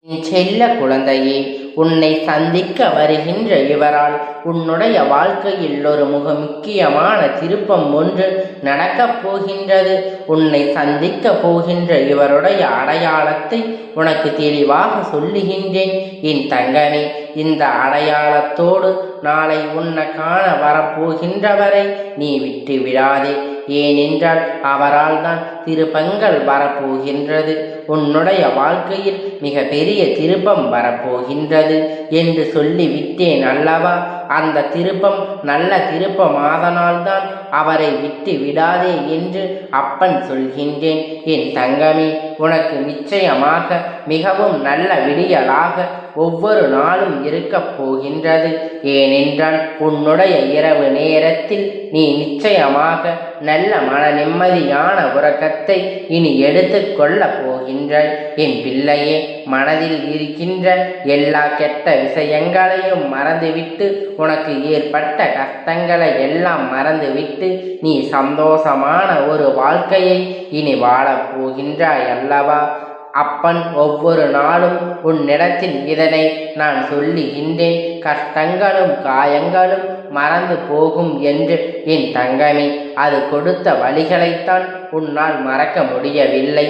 என் செல்ல குழந்தையே, உன்னை சந்திக்க வருகின்ற இவரால் உன்னுடைய வாழ்க்கையில் ஒரு முக்கியமான திருப்பம் ஒன்று நடக்கப் போகின்றது. உன்னை சந்திக்க போகின்ற இவருடைய அடையாளத்தை உனக்கு தெளிவாக சொல்லுகின்றேன் என் தங்கமே. இந்த அடையாளத்தோடு நாளை உன்னை காண வரப்போகின்றவரை நீ விட்டு விடாதே. ஏனென்றால் அவரால் தான் திருப்பங்கள் வரப்போகின்றது. உன்னுடைய வாழ்க்கையில் மிக பெரிய திருப்பம் வரப்போகின்றது என்று சொல்லிவிட்டேன் அல்லவா? அந்த திருப்பம் நல்ல திருப்பம், அதனால்தான் அவரை விட்டு விடாதே என்று அப்பன் சொல்கின்றேன் என் தங்கமே. உனக்கு நிச்சயமாக மிகவும் நல்ல விடியலாக ஒவ்வொரு நாளும் இருக்கப் போகின்றது. ஏனென்றால் உன்னுடைய இரவு நேரத்தில் நீ நிச்சயமாக நல்ல மன நிம்மதியான உறக்கத்தை இனி எடுத்து கொள்ளப் போகின்றாய் என் பிள்ளையே. மனதில் இருக்கின்ற எல்லா கெட்ட விஷயங்களையும் மறந்துவிட்டு, உனக்கு ஏற்பட்ட கஷ்டங்களை எல்லாம் மறந்துவிட்டு நீ சந்தோஷமான ஒரு வாழ்க்கையை இனி வாழப் போகின்றாய் அல்லவா? அப்பன் ஒவ்வொரு நாளும் உன்னிடத்தில் இதனை நான் சொல்லுகின்றேன். கஷ்டங்களும் காயங்களும் மறந்து போகும் என்று என் தங்கமே. அது கொடுத்த வழிகளைத்தான் உன்னால் மறக்க முடியவில்லை.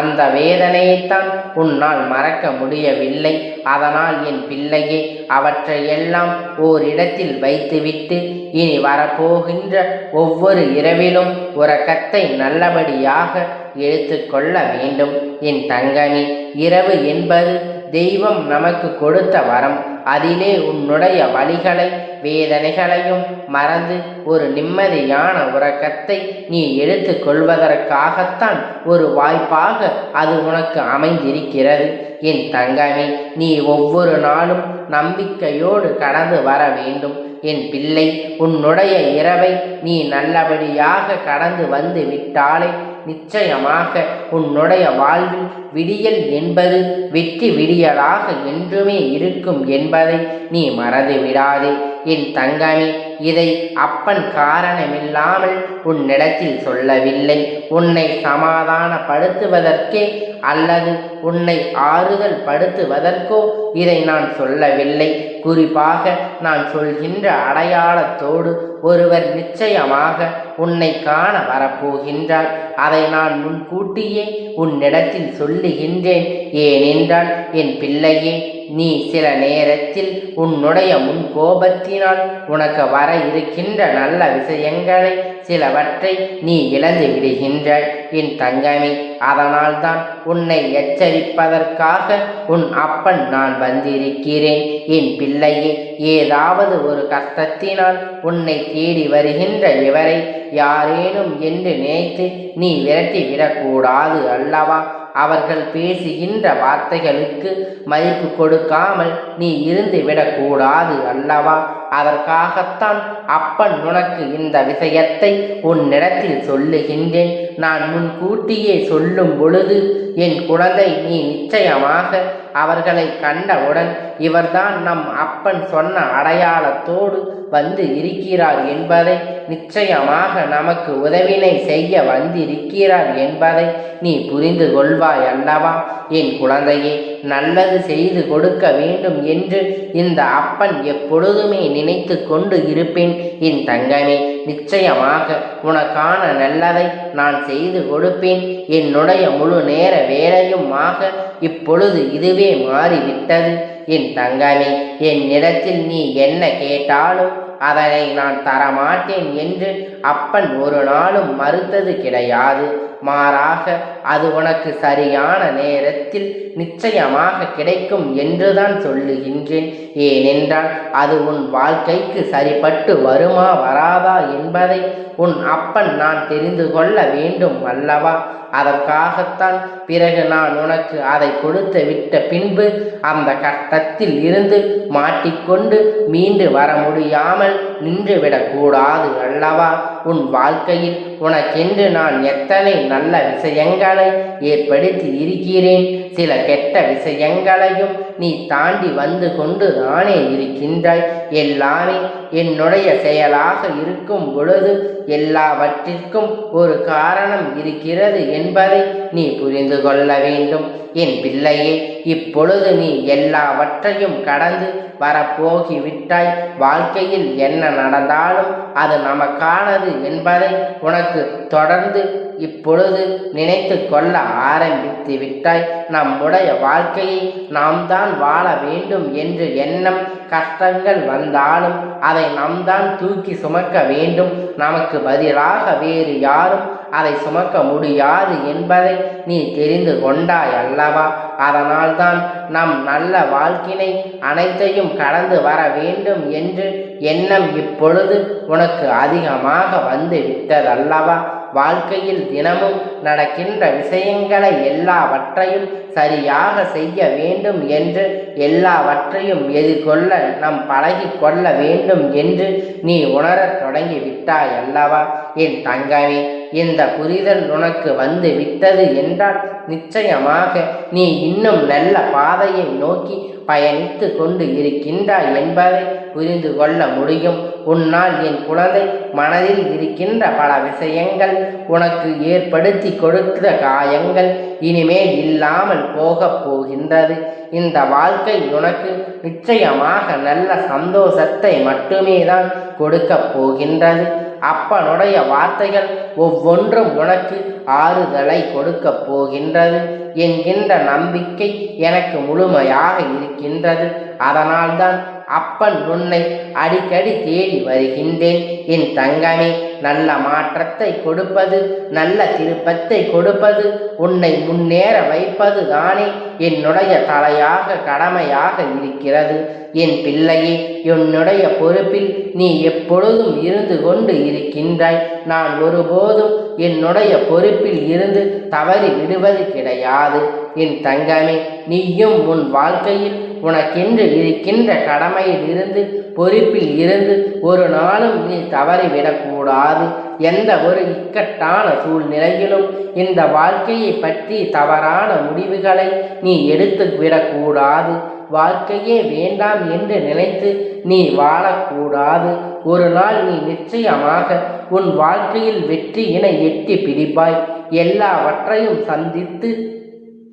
அந்த வேதனையைத்தான் உன்னால் மறக்க முடியவில்லை. அதனால் என் பிள்ளையே, அவற்றையெல்லாம் ஓரிடத்தில் வைத்துவிட்டு இனி வரப்போகின்ற ஒவ்வொரு இரவிலும் உறக்கத்தை நல்லபடியாக எடுத்துக்கொள்ள வேண்டும் என் தங்கமே. இரவு என்பது தெய்வம் நமக்கு கொடுத்த வரம். அதிலே உன்னுடைய வலிகளை வேதனைகளையும் மறந்து ஒரு நிம்மதியான உறக்கத்தை நீ எடுத்து கொள்வதற்காகத்தான் ஒரு வாய்ப்பாக அது உனக்கு அமைந்திருக்கிறது என் தங்கமே. நீ ஒவ்வொரு நாளும் நம்பிக்கையோடு கடந்து வர வேண்டும் என் பிள்ளை. உன்னுடைய இரவை நீ நல்லபடியாக கடந்து வந்து விட்டாலே நிச்சயமாக உன்னுடைய வாழ்வில் விடியல் என்பது வெற்றி விடியலாக என்றுமே இருக்கும் என்பதை நீ மறந்து விடாதே என் தங்கமே. இதை அப்பன் காரணமில்லாமல் உன்னிடத்தில் சொல்லவில்லை. உன்னை சமாதானப்படுத்துவதற்கே அல்லது உன்னை ஆறுதல் படுத்துவதற்கோ இதை நான் சொல்லவில்லை. குறிப்பாக நான் சொல்கின்ற அடையாளத்தோடு ஒருவர் நிச்சயமாக உன்னை காண வரப்போகின்றார். அதை நான் முன்கூட்டியே உன்னிடத்தில் சொல்லுகின்றேன். ஏனென்றால் என் பிள்ளையே, நீ சில நேரத்தில் உன்னுடைய முன் கோபத்தினால் உனக்கு வர இருக்கின்ற நல்ல விஷயங்களை சிலவற்றை நீ இழந்து விடுகின்றாய் என் தங்கமே. அதனால்தான் உன்னை எச்சரிப்பதற்காக உன் அப்பன் நான் வந்திருக்கிறேன் என் பிள்ளையே. ஏதாவது ஒரு கஷ்டத்தினால் உன்னை தேடி வருகின்ற இவரை யாரேனும் என்று நினைத்து நீ விரட்டி விடக்கூடாது அல்லவா? அவர்கள் பேசுகின்ற வார்த்தைகளுக்கு மதிப்பு கொடுக்காமல் நீ இருந்து விடக்கூடாது அல்லவா? அதற்காகத்தான் அப்பன் உனக்கு இந்த விஷயத்தை உன்னிடத்தில் சொல்லுகின்றேன். நான் முன்கூட்டியே சொல்லும் பொழுது என் குழந்தை, நீ நிச்சயமாக அவர்களை கண்டவுடன் இவர்தான் நம் அப்பன் சொன்ன அடையாளத்தோடு வந்து இருக்கிறார் என்பதை, நிச்சயமாக நமக்கு உதவினை செய்ய வந்திருக்கிறார் என்பதை நீ புரிந்து கொள்வாய் அல்லவா என் குழந்தையே. நல்லது செய்து கொடுக்க வேண்டும் என்று இந்த அப்பன் எப்பொழுதுமே நினைத்து கொண்டு இருப்பேன் என் தங்கமே. நிச்சயமாக உனக்கான நல்லதை நான் செய்து கொடுப்பேன். என்னுடைய முழு நேர வேலையுமாக இப்பொழுது இதுவே மாறிவிட்டது என் தங்கமே. என்னிடத்தில் நீ என்ன கேட்டாலும் அதனை நான் தரமாட்டேன் என்று அப்பன் ஒரு நாளும் மறுத்தது கிடையாது. மாறாக அது உனக்கு சரியான நேரத்தில் நிச்சயமாக கிடைக்கும் என்றுதான் சொல்லுகின்றேன். ஏனென்றால் அது உன் வாழ்க்கைக்கு சரிப்பட்டு வருமா வராதா என்பதை உன் அப்பன் நான் தெரிந்து கொள்ள வேண்டும் அல்லவா? அதற்காகத்தான் பிறகு நான் உனக்கு அதை கொடுத்து விட்ட பின்பு அந்த கஷ்டத்தில் இருந்து மாட்டிக்கொண்டு மீண்டு வர முடியாமல் நின்றுவிடக்கூடாது அல்லவா? உன் வாழ்க்கையில் உனக்கென்று நான் எத்தனை நல்ல விஷயங்களை ஏற்படுத்தி இருக்கிறேன். சில கெட்ட விஷயங்களையும் நீ தாண்டி வந்து கொண்டு தானே இருக்கின்றாய். எல்லாமே என்னுடைய செயலாக இருக்கும் பொழுது எல்லாவற்றிற்கும் ஒரு காரணம் இருக்கிறது என்பதை நீ புரிந்து கொள்ள வேண்டும் என் பிள்ளையே. இப்பொழுது நீ எல்லாவற்றையும் கடந்து வரப்போகிவிட்டாய். வாழ்க்கையில் என்ன நடந்தாலும் அது நமக்கானது என்பதை உனக்கு தொடர்ந்து இப்பொழுது நினைத்து கொள்ள ஆரம்பித்து விட்டாய். நம்முடைய வாழ்க்கையை நாம் தான் வாழ வேண்டும் என்று எண்ணம். கஷ்டங்கள் வந்தாலும் அதை நாம் தான் தூக்கி சுமக்க வேண்டும். நமக்கு பதிலாக வேறு யாரும் அதை சுமக்க முடியாது என்பதை நீ தெரிந்து கொண்டாய் அல்லவா? அதனால்தான் நம் நல்ல வாழ்க்கையை அனைத்தையும் கடந்து வர வேண்டும் என்று எண்ணம் இப்பொழுது உனக்கு அதிகமாக வந்து விட்டதல்லவா? வாழ்க்கையில் தினமும் நடக்கின்ற விஷயங்களை எல்லாவற்றையும் சரியாக செய்ய வேண்டும் என்று, எல்லாவற்றையும் எதிர்கொள்ள நாம் பழகி கொள்ள வேண்டும் என்று நீ உணரத் தொடங்கி விட்டாய் அல்லவா? என் தங்கமே, இந்த புரிதல் உனக்கு வந்து விட்டது என்றால் நிச்சயமாக நீ இன்னும் நல்ல பாதையை நோக்கி பயணித்து கொண்டு இருக்கின்றாய் என்பதை புரிந்து கொள்ள முடியும். உன்னால் என் குழந்தை மனதில் இருக்கின்ற பல விஷயங்கள், உனக்கு ஏற்படுத்தி கொடுக்கிற காயங்கள் இனிமேல் இல்லாமல் போகப் போகின்றது. இந்த வாழ்க்கை உனக்கு நிச்சயமாக நல்ல சந்தோஷத்தை மட்டுமே தான் கொடுக்கப் போகின்றது. அப்பனுடைய வார்த்தைகள் ஒவ்வொன்றும் உனக்கு ஆறுதலை கொடுக்கப் போகின்றது என்கின்ற நம்பிக்கை எனக்கு முழுமையாக இருக்கின்றது. அதனால்தான் அப்பன் உன்னை அடிக்கடி தேடி வருகின்றேன். என் தங்கமே, நல்ல மாற்றத்தை கொடுப்பது, நல்ல திருப்பத்தை கொடுப்பது, உன்னை முன்னேற வைப்பது தானே என்னுடைய தலையாக கடமையாக இருக்கிறது. என் பிள்ளையே, என்னுடைய பொறுப்பில் நீ எப்பொழுதும் இருந்து கொண்டு இருக்கின்றாய். நான் ஒருபோதும் என்னுடைய பொறுப்பில் இருந்து தவறி விடுவது கிடையாது. என் தங்கமே, நீயும் உன் வாழ்க்கையில் உனக்கென்று இருக்கின்ற கடமையில் இருந்து, பொறுப்பில் இருந்து ஒரு நாளும் நீ தவறிவிடக்கூடாது. எந்த ஒரு இக்கட்டான சூழ்நிலையிலும் இந்த வாழ்க்கையை பற்றி தவறான முடிவுகளை நீ எடுத்து விடக்கூடாது. வாழ்க்கையே வேண்டாம் என்று நினைத்து நீ வாழக்கூடாது. ஒரு நாள் நீ நிச்சயமாக உன் வாழ்க்கையில் வெற்றியினை எட்டி பிடிப்பாய். எல்லாவற்றையும் சந்தித்து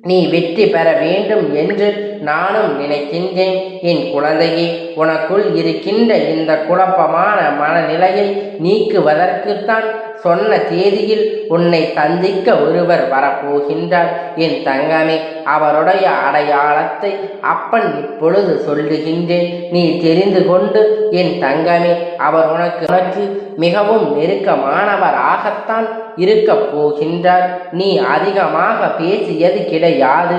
நீ வெற்றி பெற வேண்டும் என்று நானும் நினைக்கின்றேன். என் குழந்தையே, உனக்குள் இருக்கின்ற இந்த குழப்பமான மனநிலையை நீக்குவதற்குத்தான் சொன்ன தேதியில் உன்னை சந்திக்க ஒருவர் வரப்போகின்றார். என் தங்கமே, அவருடைய அடையாளத்தை அப்பன் இப்பொழுது சொல்லுகின்றேன். நீ தெரிந்து கொண்டு என் தங்கமே, அவர் உனக்கு மிகவும் நெருக்கமானவராகத்தான் இருக்கப் போகின்றார். நீ அதிகமாக பேசியது கிடையாது.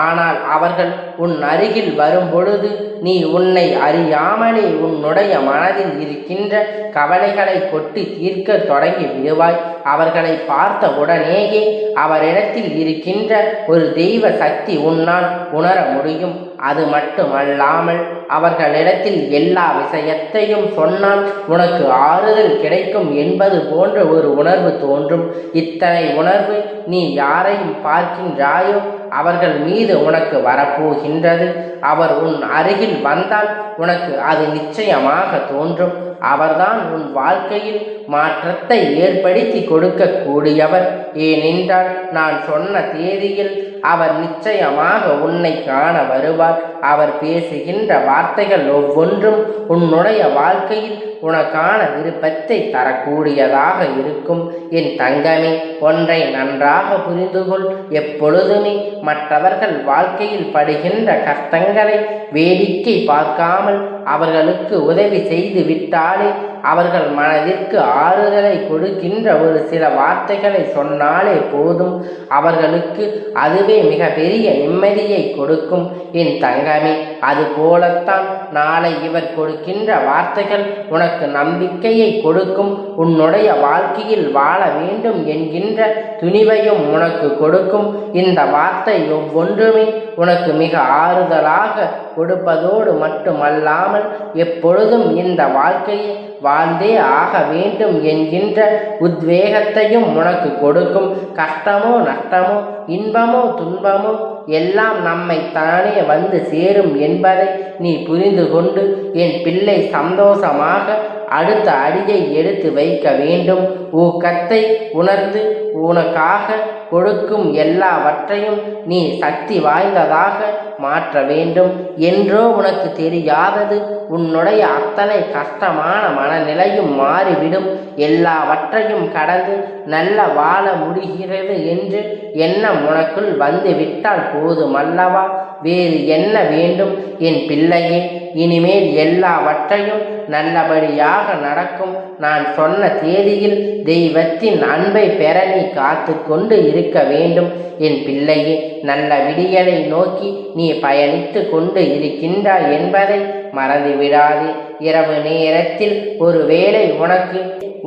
ஆனால் அவர்கள் உன் அருகில் வரும்பொழுது நீ உன்னை அறியாமலே உன்னுடைய மனதில் இருக்கின்ற கவலைகளை கொட்டி தீர்க்க தொடங்கி விடுவாய். அவர்களை பார்த்த உடனேயே அவரிடத்தில் இருக்கின்ற ஒரு தெய்வ சக்தி உன்னால் உணர முடியும். அது மட்டுமல்லாமல் அவர்களிடத்தில் எல்லா விஷயத்தையும் சொன்னால் உனக்கு ஆறுதல் கிடைக்கும் என்பது போன்ற ஒரு உணர்வு தோன்றும். இத்தனை உணர்வு நீ யாரையும் பார்க்கின்றாயோ அவர்கள் மீது உனக்கு வரப்போகின்றது. அவர் உன் அருகில் வந்தால் உனக்கு அது நிச்சயமாக தோன்றும். அவர்தான் உன் வாழ்க்கையில் மாற்றத்தை ஏற்படுத்தி கொடுக்கக்கூடியவர். ஏனென்றால் நான் சொன்ன தேதியில் அவர் நிச்சயமாக உன்னை காண வருவார். அவர் பேசுகின்ற வார்த்தைகள் ஒவ்வொன்றும் உன்னுடைய வாழ்க்கையில் உனக்கான விருப்பத்தை தரக்கூடியதாக இருக்கும். என் தங்கமே, ஒன்றை நன்றாக புரிந்து கொள். எப்பொழுதுமே மற்றவர்கள் வாழ்க்கையில் படுகின்ற கஷ்டங்களை வேடிக்கை பார்க்காமல் அவர்களுக்கு உதவி செய்து விட்டாலே, அவர்கள் மனதிற்கு ஆறுதலை கொடுக்கின்ற ஒரு சில வார்த்தைகளை சொன்னாலே போதும், அவர்களுக்கு அதுவே மிக பெரிய நிம்மதியை கொடுக்கும். என் தங்கமே, அது போலத்தான் நாளை இவர் கொடுக்கின்ற வார்த்தைகள் உனக்கு நம்பிக்கையை கொடுக்கும். உன்னுடைய வாழ்க்கையில் வாழ வேண்டும் என்கின்ற துணிவையும் உனக்கு கொடுக்கும். இந்த வார்த்தை ஒவ்வொன்றுமே உனக்கு மிக ஆறுதலாக கொடுப்பதோடு மட்டுமல்லாமல் எப்பொழுதும் இந்த வாழ்க்கையை வாழ்ந்தே ஆக வேண்டும் என்கின்ற உத்வேகத்தையும் உனக்கு கொடுக்கும். கஷ்டமோ நஷ்டமோ இன்பமோ துன்பமோ எல்லாம் நம்மை தானே வந்து சேரும் என்பதை நீ புரிந்து கொண்டு என் பிள்ளை சந்தோஷமாக அடுத்த அடியை எடுத்து வைக்க வேண்டும். ஊக்கத்தை உணர்ந்து உனக்காக கொடுக்கும் எல்லாவற்றையும் நீ சக்தி வாய்ந்ததாக மாற்ற வேண்டும். என்றோ உனக்கு தெரியாதது உன்னுடைய அத்தனை கஷ்டமான மனநிலையும் மாறிவிடும். எல்லாவற்றையும் கடந்து நல்ல வாழ முடிகிறது என்று எண்ணம் உனக்குள் வந்து விட்டால் போதுமல்லவா? வேறு என்ன வேண்டும் என் பிள்ளையே? இனிமேல் எல்லாவற்றையும் நல்லபடியாக நடக்கும். நான் சொன்ன தேதியில் தெய்வத்தின் அன்பை பெற நீ காத்து கொண்டு இருக்க வேண்டும் என் பிள்ளையே. நல்ல விடியலை நோக்கி நீ பயணித்து கொண்டு இருக்கின்றாய் என்பதை மறந்துவிடாதே. இரவு நேரத்தில் ஒருவேளை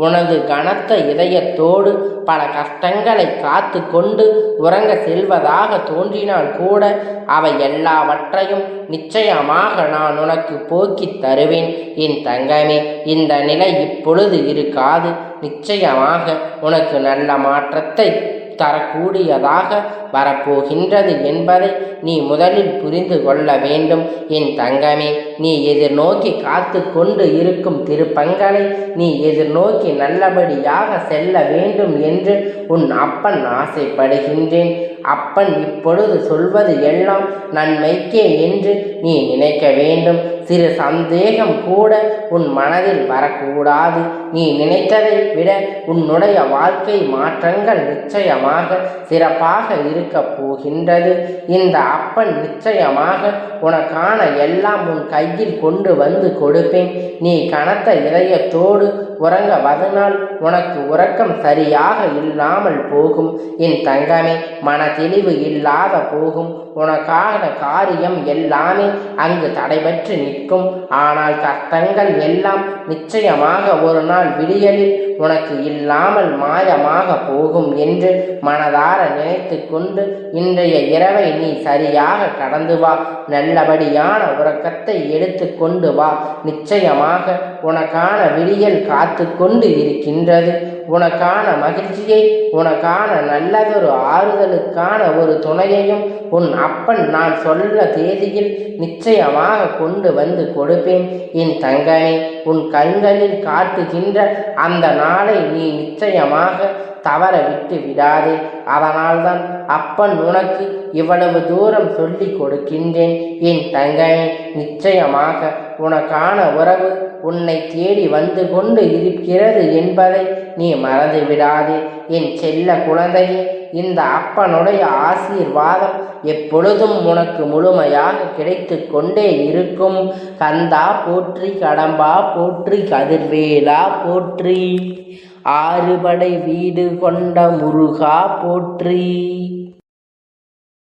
உனது கனத்த இதயத்தோடு பல கஷ்டங்களை காத்து கொண்டு உறங்க செல்வதாக தோன்றினால் கூட அவை எல்லாவற்றையும் நிச்சயமாக நான் உனக்கு போக்கித் தருவேன் என் தங்கமே. இந்த நிலை இப்பொழுது இருக்காது. நிச்சயமாக உனக்கு நல்ல மாற்றத்தை தரக்கூடியதாக வரப்போகின்றது என்பதை நீ முதலில் புரிந்து கொள்ள வேண்டும் என் தங்கமே. நீ எதிர்நோக்கி காத்து கொண்டு இருக்கும் திருப்பங்களை நீ எதிர்நோக்கி நல்லபடியாக செல்ல வேண்டும் என்று உன் அப்பன் ஆசைப்படுகின்றேன். அப்பன் இப்பொழுது சொல்வது எல்லாம் நன்மைக்கே என்று நீ நினைக்க வேண்டும். சிறு சந்தேகம் கூட உன் மனதில் வரக்கூடாது. நீ நினைத்ததை விட உன்னுடைய வாழ்க்கை மாற்றங்கள் நிச்சயமாக சிறப்பாக இருக்க போகின்றது. இந்த அப்பன் நிச்சயமாக உனக்கான எல்லாம் உன் கையில் கொண்டு வந்து கொடுப்பேன். நீ கனத்த இதயத்தோடு உறங்க வதனால் உனக்கு உறக்கம் சரியாக இல்லாமல் போகும் என் தங்கமே. மன தெளிவு இல்லாத போகும். உனக்கான காரியம் எல்லாமே அங்கு தடைபற்றி நிற்கும். ஆனால் கஷ்டங்கள் எல்லாம் நிச்சயமாக ஒரு நாள் விடியலில் உனக்கு இல்லாமல் மாயமாக போகும் என்று மனதார நினைத்து கொண்டு இன்றைய இரவை நீ சரியாக கடந்து வா. நல்லபடியான உறக்கத்தை எடுத்து கொண்டு வா. நிச்சயமாக உனக்கான விடியல் காத்து கொண்டு இருக்கின்றது. உனக்கான மகிழ்ச்சியை, உனக்கான நல்லதொரு ஆறுதலுக்கான ஒரு துணையையும் உன் அப்பன் நான் சொல்ல தேதியில் நிச்சயமாக கொண்டு வந்து கொடுப்பேன் என் தங்கமே. உன் கண்களில் காட்டுகின்ற அந்த நாளை நீ நிச்சயமாக தவற விட்டு விடாதே. அதனால்தான் அப்பன் உனக்கு இவ்வளவு தூரம் சொல்லி கொடுக்கின்றேன் என் தங்கமே. நிச்சயமாக உனக்கான உறவு உன்னை தேடி வந்து கொண்டு இருக்கிறது என்பதை நீ மறந்து விடாதே என் செல்ல குழந்தையே. இந்த அப்பனுடைய ஆசீர்வாதம் எப்பொழுதும் உனக்கு முழுமையாக கிடைத்து கொண்டே இருக்கும். கந்தா போற்றி, கடம்பா போற்றி, கதிர்வேலா போற்றி, ஆறுபடை வீடு கொண்ட முருகா போற்றி.